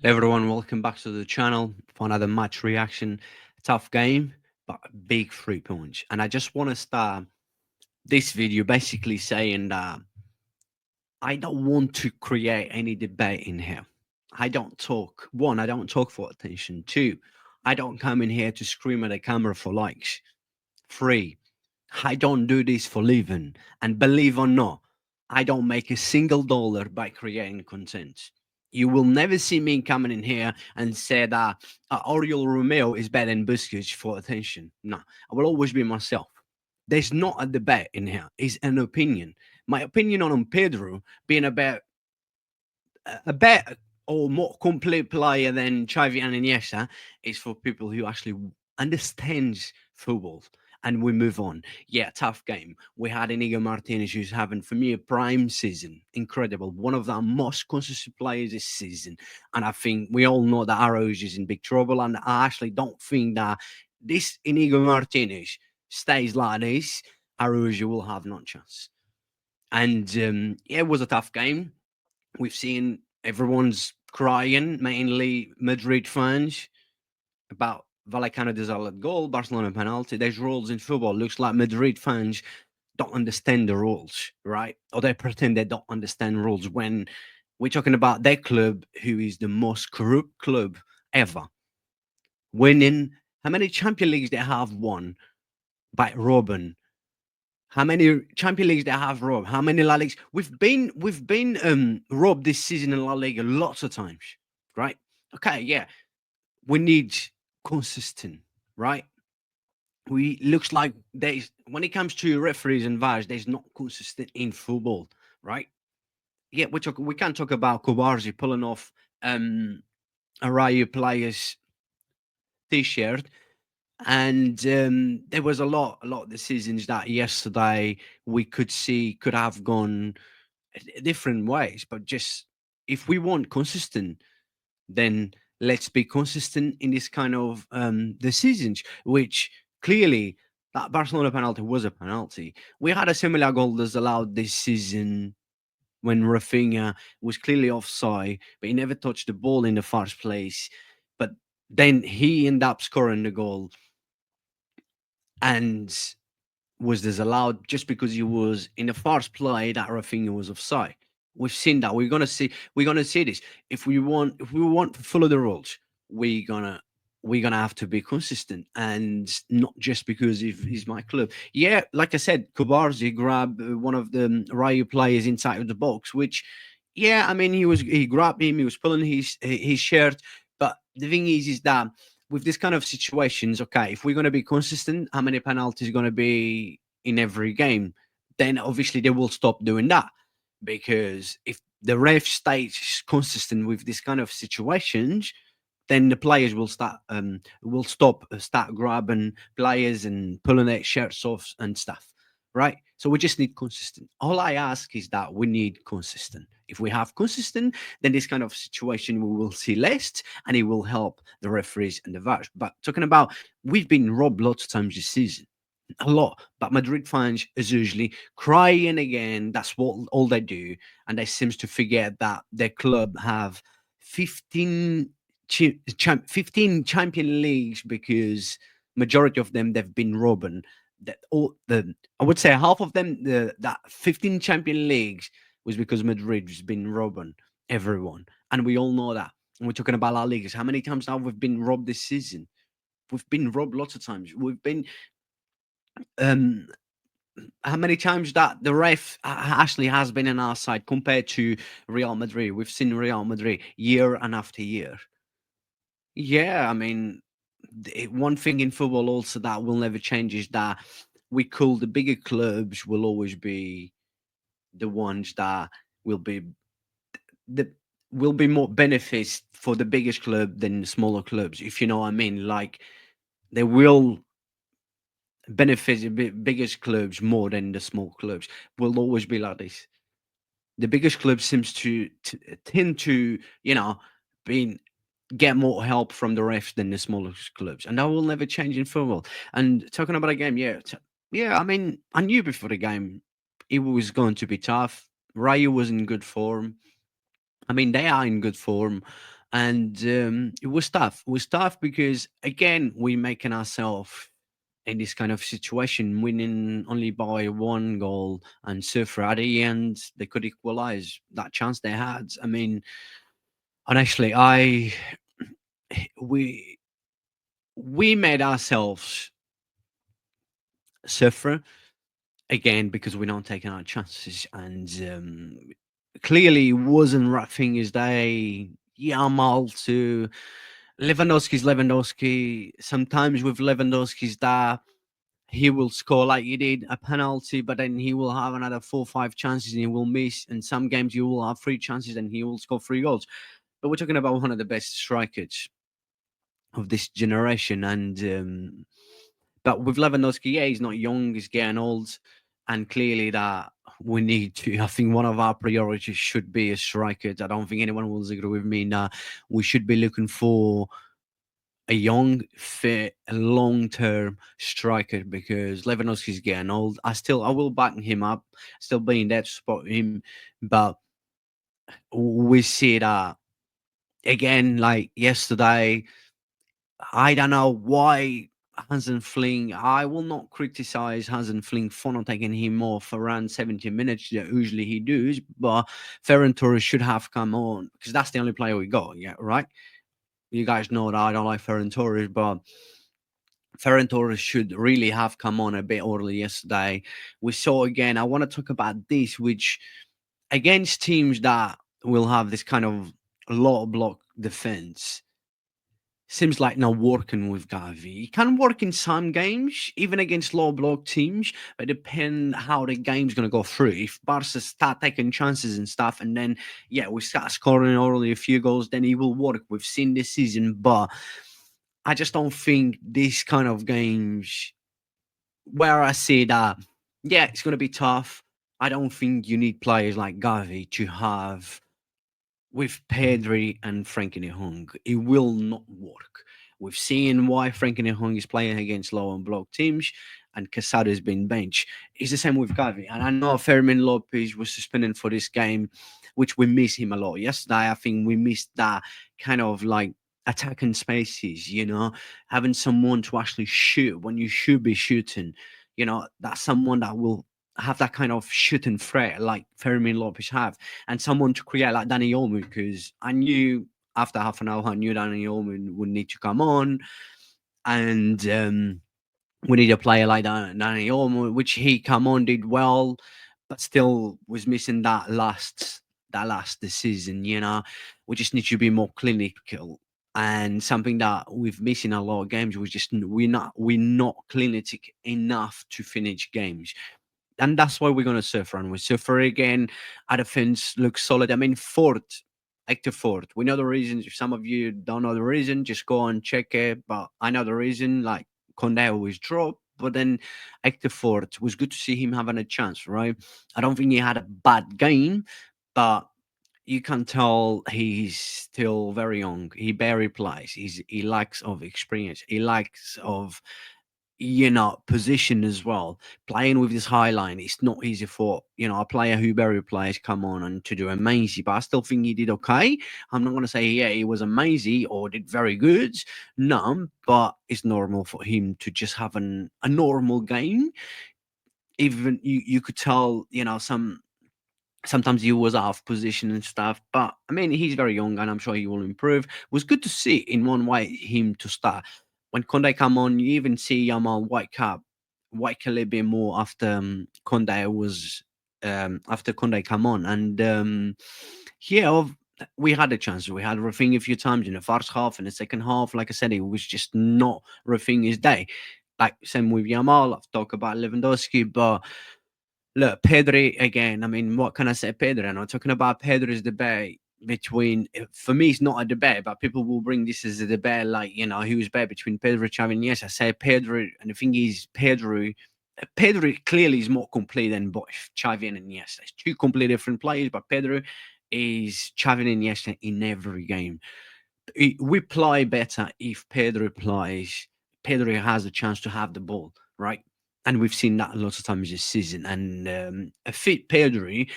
Everyone, welcome back to the channel for another match reaction. Tough game, but a big 3 points. And I just want to start this video basically saying that I don't want to create any debate in here. I don't talk. One, I don't talk for attention. Two, I don't come in here to scream at the camera for likes. Three, I don't do this for living. And believe or not, I don't make a single dollar by creating content. You will never see me coming in here and say that Oriol Romeo is better than Busquets for attention. No, I will always be myself. There's not a debate in here. It's an opinion. My opinion on Pedro being a better or more complete player than Xavi and Iniesta is for people who actually understands football. And we move on. Yeah, tough game. We had Iñigo Martinez, who's having, for me, a prime season. Incredible. One of the most consistent players this season. And I think we all know that Arrows is in big trouble. And I actually don't think that this Iñigo Martinez stays like this, Arrows will have no chance. And yeah, it was a tough game. We've seen everyone's crying, mainly Madrid fans, about Vallecano disallowed goal, Barcelona penalty. There's rules in football. Looks like Madrid fans don't understand the rules, right? Or they pretend they don't understand rules when we're talking about their club, who is the most corrupt club ever, winning how many Champions Leagues they have won by robbing. How many Champions Leagues they have robbed? How many La Ligas? We've been robbed this season in La Liga lots of times, right? Okay, yeah, we need consistent, right? We looks like there's when it comes to referees and VARs, there's not consistent in football, right? Yeah, we can't talk about Kobarzi pulling off a Rayo player's t-shirt. And there was a lot of decisions that yesterday we could see could have gone different ways. But just if we want consistent, then let's be consistent in this kind of decisions, which clearly that Barcelona penalty was a penalty. We had a similar goal that's allowed this season when Rafinha was clearly offside, but he never touched the ball in the first place. But then he ended up scoring the goal and was disallowed just because he was in the first play that Rafinha was offside. We've seen that. We're gonna see this. If we want to follow the rules, we're gonna have to be consistent and not just because if he's my club. Yeah, like I said, Kubarzi grabbed one of the Rayo players inside of the box, which yeah, I mean he grabbed him, he was pulling his shirt. But the thing is that with this kind of situations, okay, if we're going to be consistent, how many penalties going to be in every game? Then obviously they will stop doing that because if the ref stays consistent with this kind of situations, then the players will start grabbing players and pulling their shirts off and stuff, right? So we just need consistent. All I ask is that we need consistent. If we have consistent, then this kind of situation we will see less, and it will help the referees and the VARs. But talking about, we've been robbed lots of times this season, a lot. But Madrid fans is usually crying again. That's what all they do, and they seems to forget that their club have 15 15 champion leagues because majority of them they've been robbing. That all the I would say half of them, that 15 champion leagues was because Madrid's been robbing everyone, and we all know that. And we're talking about La Ligas. How many times now we've been robbed this season? We've been robbed lots of times. We've been um how many times that the ref actually has been on our side compared to Real Madrid. We've seen Real Madrid year and after year. Yeah, I mean, one thing in football also that will never change is that we call the bigger clubs will always be the ones that will be the will be more benefits for the biggest club than the smaller clubs, if you know what I mean. Like they will benefit the biggest clubs more than the small clubs. Will always be like this. The biggest club seems to tend to, being get more help from the refs than the smallest clubs, and that will never change in football. And talking about a game, yeah, yeah. I mean, I knew before the game it was going to be tough. Rayo was in good form. I mean, they are in good form. And it was tough. It was tough because again we making ourselves in this kind of situation, winning only by one goal, and Surfer at the end they could equalize that chance they had. I mean, honestly, I we we made ourselves suffer again because we're not taking our chances, and clearly it wasn't right thing is they Yamal to Lewandowski. Sometimes with Lewandowski's that he will score like he did a penalty, but then he will have another 4 or 5 chances and he will miss. In some games, you will have 3 chances and he will score 3 goals. But we're talking about one of the best strikers of this generation. And but with Lewandowski, yeah, he's not young, he's getting old, and clearly that we need to. I think one of our priorities should be a striker. I don't think anyone will agree with me. That we should be looking for a young, fit, long-term striker because Lewandowski's getting old. I will back him up, still being there to support him, but we see that again. Like yesterday, I don't know why Hansen Fling. I will not criticize Hansen Fling for not taking him off around 70 minutes that usually he does, but Ferran Torres should have come on because that's the only player we got. Yeah, right. You guys know that I don't like Ferran Torres, but Ferran Torres should really have come on a bit early yesterday. We saw again. I want to talk about this, which against teams that will have this kind of low block defense seems like not working with Gavi. It can work in some games, even against low block teams, but depend how the game's gonna go through. If Barca start taking chances and stuff, and then yeah, we start scoring early a few goals, then he will work. We've seen this season, but I just don't think these kind of games where I see that, yeah, it's gonna be tough. I don't think you need players like Gavi to have with Pedri and Frankie de Jong, it will not work. We've seen why Frankie de Jong is playing against low and block teams, and Casado has been benched. It's the same with Gavi. And I know Fermin Lopez was suspended for this game, which we miss him a lot. Yesterday, I think we missed that kind of like attacking spaces, having someone to actually shoot when you should be shooting. That's someone that will have that kind of shooting threat like Fermin Lopez have, and someone to create like Danny Olmo, because I knew after half an hour I knew Danny Olmo would need to come on, and we need a player like Danny Olmo, which he come on did well, but still was missing that last decision. We just need to be more clinical. And something that we've missed in a lot of games was just we're not clinical enough to finish games, and that's why we're going to suffer. And we suffer again. Our defense looks solid. I mean, Ford, Hector Ford. We know the reasons. If some of you don't know the reason, just go and check it. But I know the reason. Like Conde always dropped. But then Hector Ford was good to see him having a chance, right? I don't think he had a bad game, but you can tell he's still very young. He barely plays. He lacks of experience. He lacks of position as well. Playing with this high line, it's not easy for a player who barely plays come on and to do amazing. But I still think he did okay. I'm not going to say yeah he was amazing or did very good. No, but it's normal for him to just have a normal game. Even you could tell sometimes he was out of position and stuff. But I mean, he's very young, and I'm sure he will improve. It was good to see in one way him to start. When Conde come on, you even see Yamal white a little bit more after Conde come on, and yeah, we had a chance. We had Rafinha a few times in the first half, and the second half, like I said, it was just not Rafinha's day. Like same with Yamal. I've talked about Lewandowski, but look, Pedri again. I mean, what can I say? Pedri. I'm not talking about Pedri's debate between. For me, it's not a debate, but people will bring this as a debate. Like who's better between Pedri, Xavi, and yes, I say Pedri, and the thing is, Pedri. Pedri clearly is more complete than both Xavi and Iniesta. It's two completely different players, but Pedri is Xavi and Iniesta in every game. We play better if Pedri plays. Pedri has a chance to have the ball, right? And we've seen that lots of times this season. And a fit Pedri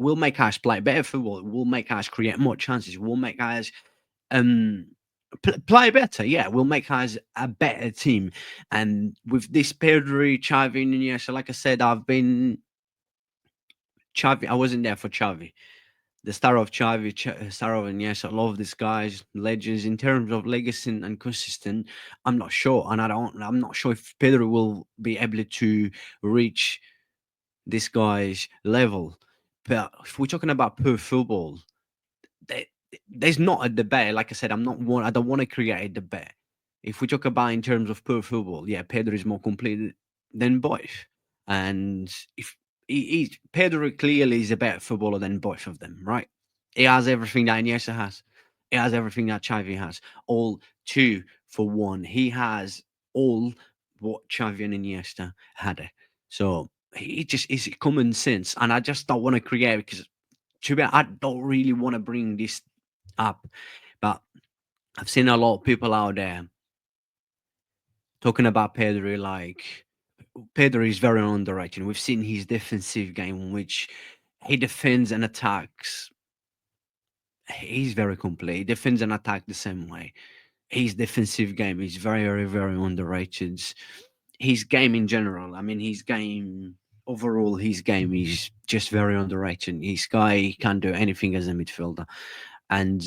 will make us play better football. Will make us create more chances. Will make us um play better. Yeah, will make us a better team. And with this Pedri, Xavi, and Iniesta, like I said, I've been Xavi. I wasn't there for Xavi. The star of Xavi, star of Iniesta. I love these guys, legends. In terms of legacy and consistent, I'm not sure, and I'm not sure if Pedro will be able to reach this guy's level. But if we're talking about pure football, there, there's not a debate. Like I said, I don't want to create a debate. If we talk about in terms of pure football, yeah, Pedro is more complete than both. And if Pedro clearly is a better footballer than both of them, right? He has everything that Iniesta has. He has everything that Xavi has. All two for one. He has all what Xavi and Iniesta had. So he just is common sense, and I just don't want to create because to be I don't really want to bring this up, but I've seen a lot of people out there talking about Pedri like Pedri is very underrated. We've seen his defensive game, which he defends and attacks. He's very complete. He defends and attack the same way. His defensive game is very, very, very underrated. His game in general, I mean, his game overall, his game is just very underrated. This guy can do anything as a midfielder, and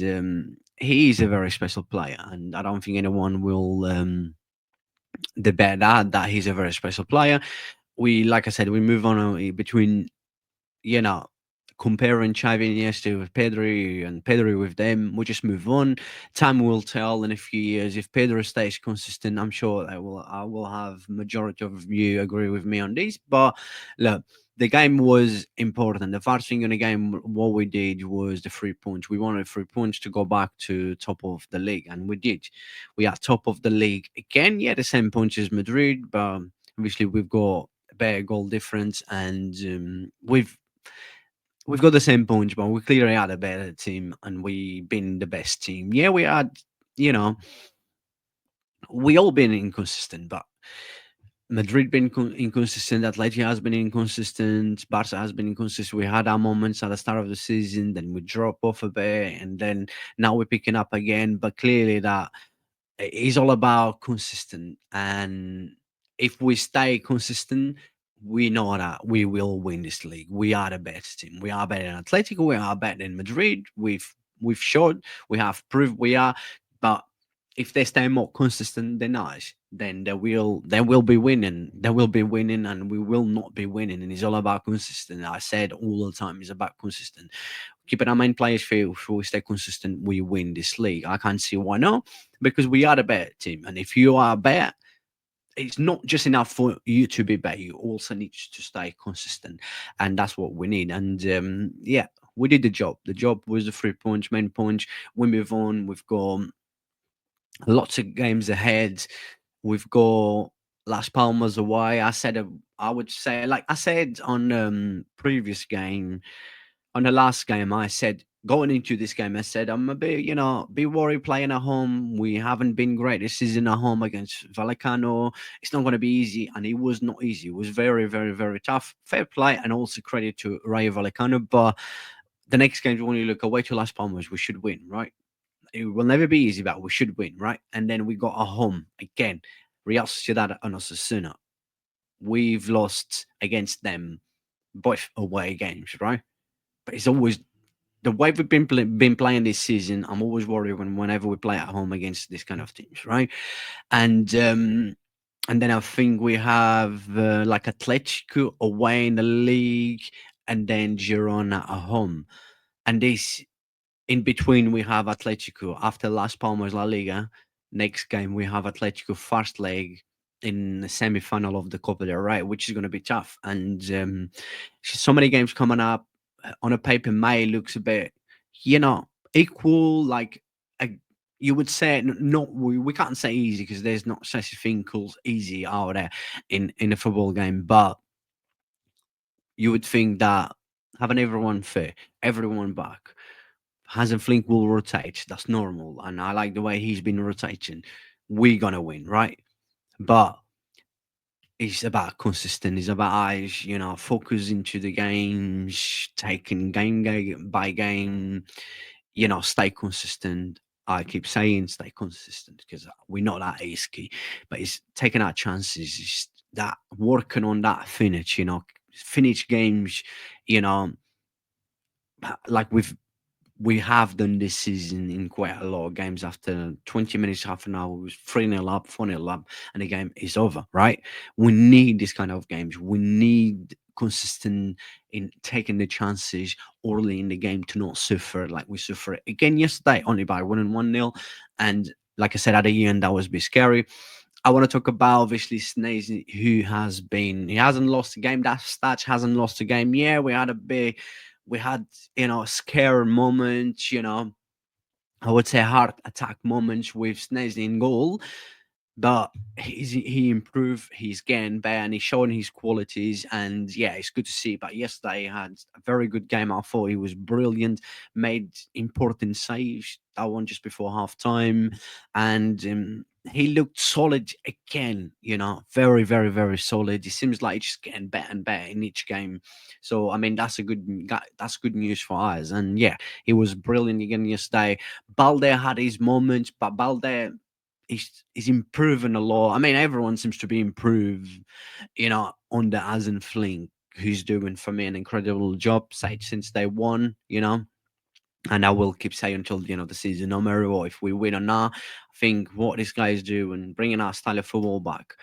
he is a very special player. And I don't think anyone will debate that he's a very special player. We, like I said, we move on between you know, comparing Xavi and Iniesta with Pedri and Pedri with them, we just move on. Time will tell in a few years if Pedro stays consistent. I'm sure I will have majority of you agree with me on this. But look, the game was important. The first thing in the game, what we did was the 3 points. We wanted 3 points to go back to top of the league, and we did. We are top of the league again. Yeah, the same points as Madrid, but obviously we've got a better goal difference, and we've got the same points, but we clearly had a better team and we been the best team. Yeah, we had, you know, we all been inconsistent, but Madrid been inconsistent, Atleti has been inconsistent, Barca has been inconsistent. We had our moments at the start of the season, then we drop off a bit, and then now we're picking up again. But clearly that it's all about consistent, and if we stay consistent, we know that we will win this league. We are the best team. We are better than Atletico. We are better than Madrid. We've showed, we have proved we are. But if they stay more consistent than us, then they will be winning. They will be winning, and we will not be winning. And it's all about consistent. I said all the time, it's about consistent. Keeping our main players fit. If we stay consistent, we win this league. I can't see why not, because we are the better team. And if you are better, it's not just enough for you to be better. You also need to stay consistent, and that's what we need. And yeah, we did the job. The job was the 3 points, main points. We move on. We've got lots of games ahead. We've got Las Palmas away. I would say, like I said on previous game, on the last game, I said going into this game, I said I'm a bit, be worried playing at home. We haven't been great this season at home against Vallecano. It's not going to be easy, and it was not easy. It was very, very, very tough. Fair play, and also credit to Rayo Vallecano. But the next games, when you look away to Las Palmas, we should win, right? It will never be easy, but we should win, right? And then we got a home again, Real Sociedad and Osasuna. We've lost against them both away games, right? But it's always the way we've been playing this season. I'm always worried whenever we play at home against this kind of teams, right? And and then I think we have like Atletico away in the league, and then Girona at home. And this in between we have Atletico after Las Palmas La Liga. Next game we have Atletico first leg in the semi-final of the Copa del Rey, which is going to be tough. And so many games coming up. On a paper, May looks a bit, you know, equal. Like a, you would say, not we can't say easy because there's not such a thing called easy out there in a football game. But you would think that having everyone fit, everyone back, Hansen Flink will rotate. That's normal. And I like the way he's been rotating. We're going to win, right? But it's about consistent. It's about eyes, focus into the games, taking game by game, stay consistent. I keep saying stay consistent because we know that is key, but it's taking our chances. It's that working on that finish, finish games, you know, like we have done this season in quite a lot of games. After 20 minutes, half an hour, it was 3-0 up, 4-0 up, and the game is over, right? We need this kind of games. We need consistent in taking the chances early in the game to not suffer like we suffered again yesterday, only by winning 1-0. And like I said, at the end, that was a bit scary. I want to talk about obviously Szczesny, who he hasn't lost a game. That Stats hasn't lost a game. Yeah, we had, a scare moment, I would say heart attack moments with Szczesny in goal, but he improved, he's getting better, and he's showing his qualities. And yeah, it's good to see. But yesterday he had a very good game. I thought he was brilliant, made important saves. That one just before half time, and he looked solid again. Very, very, very solid. It seems like he's just getting better and better in each game. So I mean, that's good news for us. And yeah, he was brilliant again yesterday. Balde had his moments, but Balde he's improving a lot. I mean, everyone seems to be improved, on the Asen Flink, who's doing for me an incredible job since day one, And I will keep saying until the end of the season, no matter what, if we win or not. I think what this guy is doing, bringing our style of football back,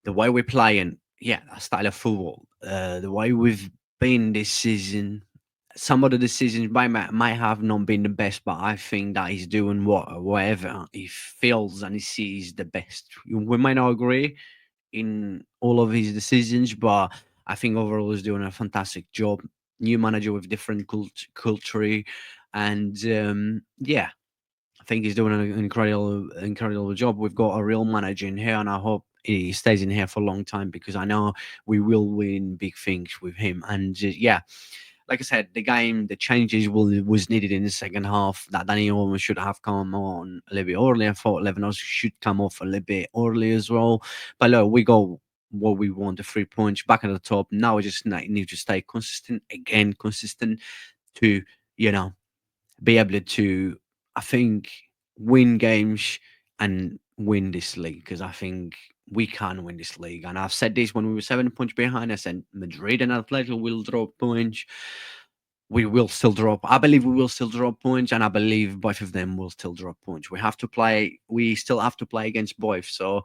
the way we're playing, yeah, that style of football, the way we've been this season. Some of the decisions might have not been the best, but I think that he's doing whatever he feels and he sees the best. We might not agree in all of his decisions, but I think overall he's doing a fantastic job. New manager with different culture, and yeah, I think he's doing an incredible job. We've got a real manager in here, and I hope he stays in here for a long time because I know we will win big things with him. And yeah, like I said, the changes was needed in the second half. That Danny Olmo should have come on a little bit early. I thought Lewandowski should come off a little bit early as well. But look, we got what we want, the 3 points back at the top. Now we just need to stay consistent to, you know, be able to, I think, win games and win this league because I think we can win this league. And I've said this when we were 7 points behind. I said Madrid and Atletico will drop points. We will still drop. I believe we will still drop points, and I believe both of them will still drop points. We still have to play against both. So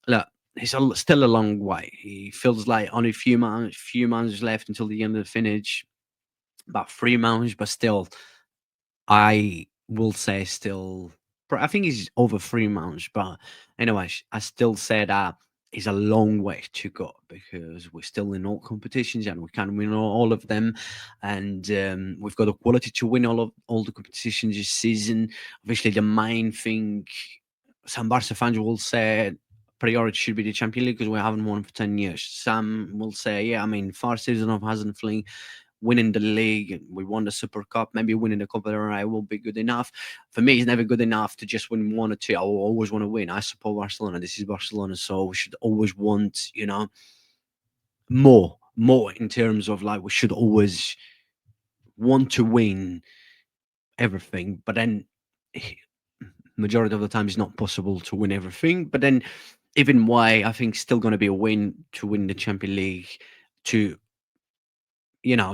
look, still a long way. He feels like only few months left until the end of the finish. About 3 months, but still, I will say still, I think he's over 3 months. But anyways, I still say that it's a long way to go because we're still in all competitions and we can win all of them, and we've got the quality to win all the competitions this season. Obviously, the main thing some Barca fans will say priority should be the Champions League because we haven't won for 10 years. Some will say, yeah, I mean, 4 seasons of Hasenfling winning the league, and we won the Super Cup. Maybe winning the Copa del Rey will be good enough. For me, it's never good enough to just win one or two. I will always want to win. I support Barcelona. This is Barcelona, so we should always want, more in terms of like we should always want to win everything. But then, majority of the time, it's not possible to win everything. But then, even way, I think still going to be a win to win the Champions League to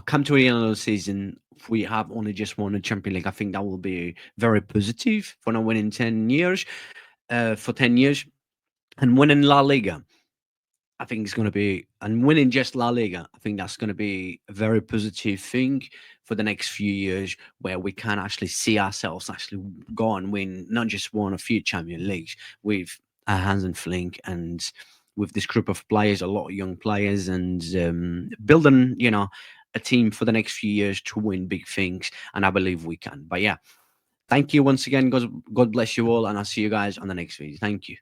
come to the end of the season, if we have only just won the Champions League, I think that will be very positive for not winning 10 years, for 10 years. And winning La Liga, I think it's going to be, and winning just La Liga, I think that's going to be a very positive thing for the next few years where we can actually see ourselves actually go and win, not just one, a few Champions Leagues with Hans and Flink and with this group of players, a lot of young players, and building, a team for the next few years to win big things. And I believe we can. But yeah, thank you once again. God bless you all. And I'll see you guys on the next video. Thank you.